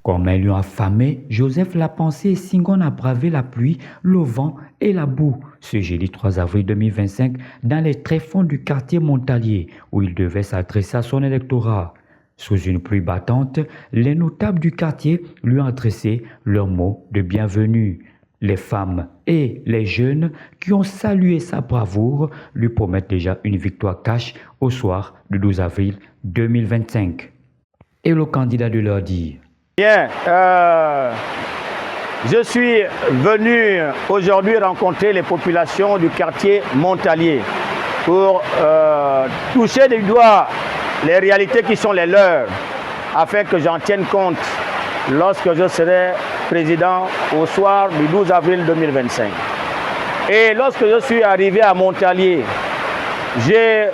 Comme un lion affamé, Joseph Lapensée et Senghor a bravé la pluie, le vent et la boue ce jeudi 3 avril 2025 dans les tréfonds du quartier Montalier où il devait s'adresser à son électorat. Sous une pluie battante, les notables du quartier lui ont adressé leurs mots de bienvenue. Les femmes et les jeunes qui ont salué sa bravoure lui promettent déjà une victoire cash au soir du 12 avril 2025. Et le candidat de leur dit: Bien, je suis venu aujourd'hui rencontrer les populations du quartier Montalier pour toucher du doigt les réalités qui sont les leurs, afin que j'en tienne compte lorsque je serai président au soir du 12 avril 2025. Et lorsque je suis arrivé à Montalier, j'ai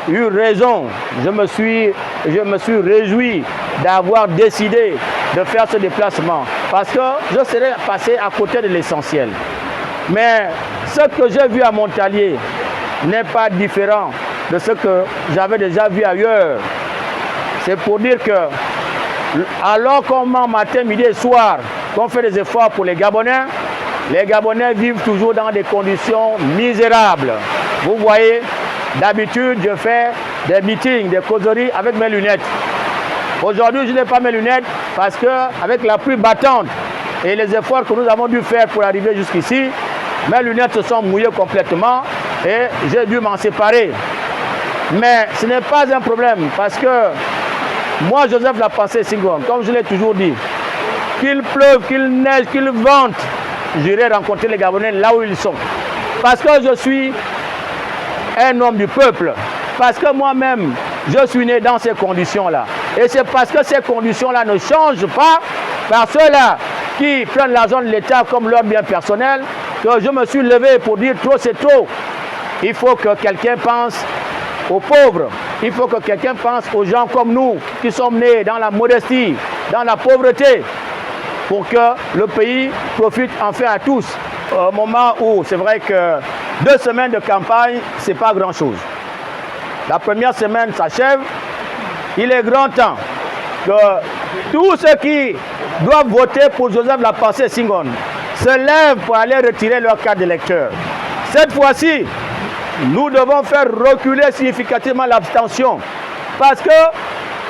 eu raison, je me suis réjoui d'avoir décidé de faire ce déplacement parce que je serais passé à côté de l'essentiel. Mais ce que j'ai vu à Montalier n'est pas différent de ce que j'avais déjà vu ailleurs. C'est pour dire que alors qu'on ment matin, midi et soir, qu'on fait des efforts pour les Gabonais vivent toujours dans des conditions misérables. Vous voyez, d'habitude, je fais des meetings, des causeries avec mes lunettes. Aujourd'hui, je n'ai pas mes lunettes parce qu'avec la pluie battante et les efforts que nous avons dû faire pour arriver jusqu'ici, mes lunettes se sont mouillées complètement et j'ai dû m'en séparer. Mais ce n'est pas un problème parce que moi, Joseph Lapensée Senghor, comme je l'ai toujours dit, qu'il pleuve, qu'il neige, qu'il vente, j'irai rencontrer les Gabonais là où ils sont. Parce que je suis un homme du peuple. Parce que moi-même, je suis né dans ces conditions-là. Et c'est parce que ces conditions-là ne changent pas par ceux-là qui prennent l'argent de l'État comme leur bien personnel que je me suis levé pour dire trop c'est trop. Il faut que quelqu'un pense aux pauvres. Il faut que quelqu'un pense aux gens comme nous qui sommes nés dans la modestie, dans la pauvreté, pour que le pays profite enfin à tous. Au moment où c'est vrai que 2 semaines de campagne, ce n'est pas grand-chose. La première semaine s'achève. Il est grand temps que tous ceux qui doivent voter pour Joseph Lapensée Senghor se lèvent pour aller retirer leur carte d'électeur. Cette fois-ci, nous devons faire reculer significativement l'abstention parce que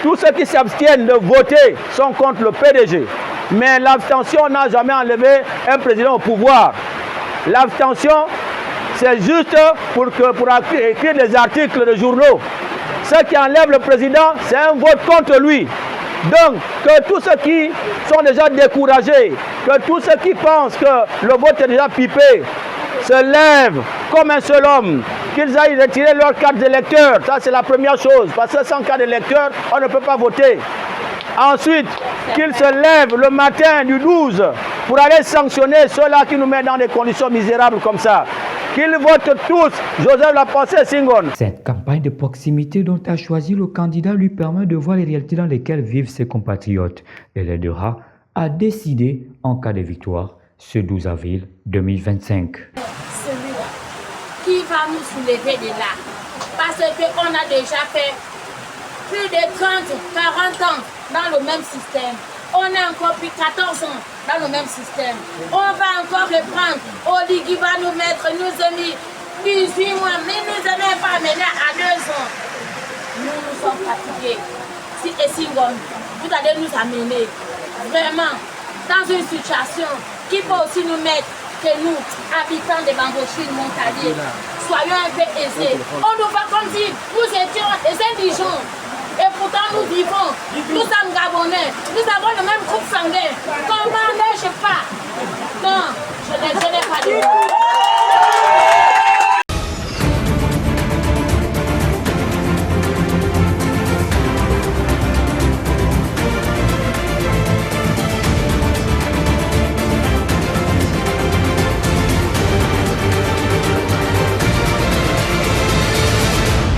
tous ceux qui s'abstiennent de voter sont contre le PDG. Mais l'abstention n'a jamais enlevé un président au pouvoir. L'abstention, c'est juste pour écrire des articles de journaux. Ce qui enlève le président, c'est un vote contre lui. Donc, que tous ceux qui sont déjà découragés, que tous ceux qui pensent que le vote est déjà pipé, se lèvent comme un seul homme, qu'ils aillent retirer leur carte d'électeur. Ça, c'est la première chose, parce que sans carte d'électeur, on ne peut pas voter. Ensuite, qu'ils se lèvent le matin du 12 pour aller sanctionner ceux-là qui nous mettent dans des conditions misérables comme ça. Qu'ils votent tous Joseph Lapensée Senghor. Cette campagne de proximité dont a choisi le candidat lui permet de voir les réalités dans lesquelles vivent ses compatriotes et l'aidera à décider en cas de victoire ce 12 avril 2025. Celui-là qui va nous soulever de là, parce qu'on a déjà fait plus de 30, 40 ans dans le même système. On a encore plus 14 ans dans le même système. On va encore reprendre. Oligui va nous mettre, nous a mis 18 mois, mais nous n'avons pas mené à 2 ans. Nous sommes fatigués. Et Senghor, vous allez nous amener vraiment dans une situation qui peut aussi nous mettre que nous, habitants de Bambochine, Montalier, soyons un peu aisés. On nous voit comme si nous étions des indigents. Et pourtant nous vivons, nous sommes Gabonais, nous avons le même groupe sanguin. Comment n'ai-je pas? Non, je n'ai pas de